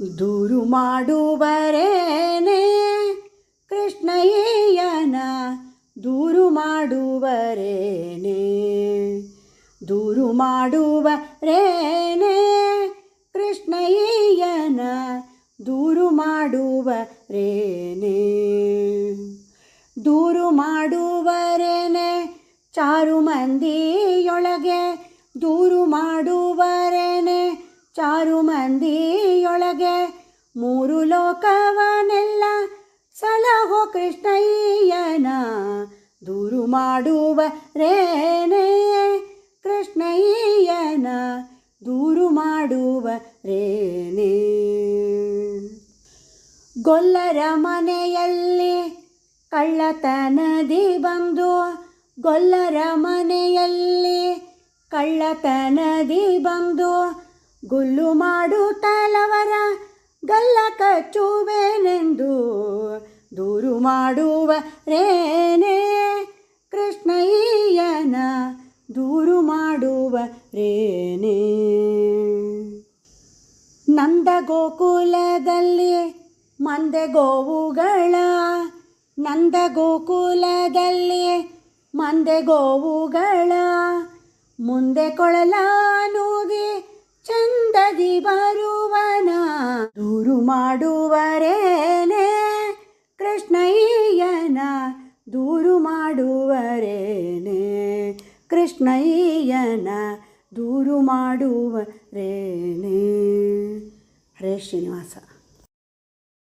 ದೂರು ಮಾಡುವರೇನೆ ಕೃಷ್ಣಯ್ಯನ ದೂರು ಮಾಡುವರೇನೆ ದೂರು ಮಾಡುವರೇನೆ ಕೃಷ್ಣಯ್ಯನ ದೂರು ಮಾಡುವರೇನೆ ದೂರು ಮಾಡುವರೇನೆ ಚಾರು ಮಂದಿಯೊಳಗೆ ದೂರು ಮಾಡುವರೇನೆ ಚಾರು ಮಂದಿಯೊಳಗೆ ಮೂರು ಲೋಕವನೆಲ್ಲ ಸಲಹೋ ಕೃಷ್ಣಯ್ಯನ ದೂರು ಮಾಡುವರೇನೆ ಕೃಷ್ಣಯ್ಯನ ದೂರು ಮಾಡುವರೇನೆ ಗೊಲ್ಲರ ಮನೆಯಲ್ಲಿ ಕಳ್ಳತನದಿ ಬಂದು ಗೊಲ್ಲರ ಮನೆಯಲ್ಲಿ ಕಳ್ಳತನದಿ ಬಂದು ಗುಲ್ಲು ಮಾಡುತ್ತಲವರ ಗಲ್ಲ ಕಚ್ಚುವೆನೆಂದು ದೂರು ಮಾಡುವರೇನೆ ಕೃಷ್ಣಯ್ಯನ ದೂರು ಮಾಡುವರೇನೆ ನಂದ ಗೋಕುಲದಲ್ಲಿ ಮಂದೆ ಗೋವುಗಳ ನಂದ ಗೋಕುಲದಲ್ಲಿ ಮಂದೆ ಗೋವುಗಳ ಮುಂದೆ ಕೊಳಲಾನುದಿ ಚಂದದಿ ಬರುವನ ದೂರು ಮಾಡುವರೇನೆ ಕೃಷ್ಣಯ್ಯನ ದೂರು ಮಾಡುವರೇನೆ ಕೃಷ್ಣಯ್ಯನ ದೂರು ಮಾಡುವರೇನೆ. ಹರೇ ಶ್ರೀನಿವಾಸ.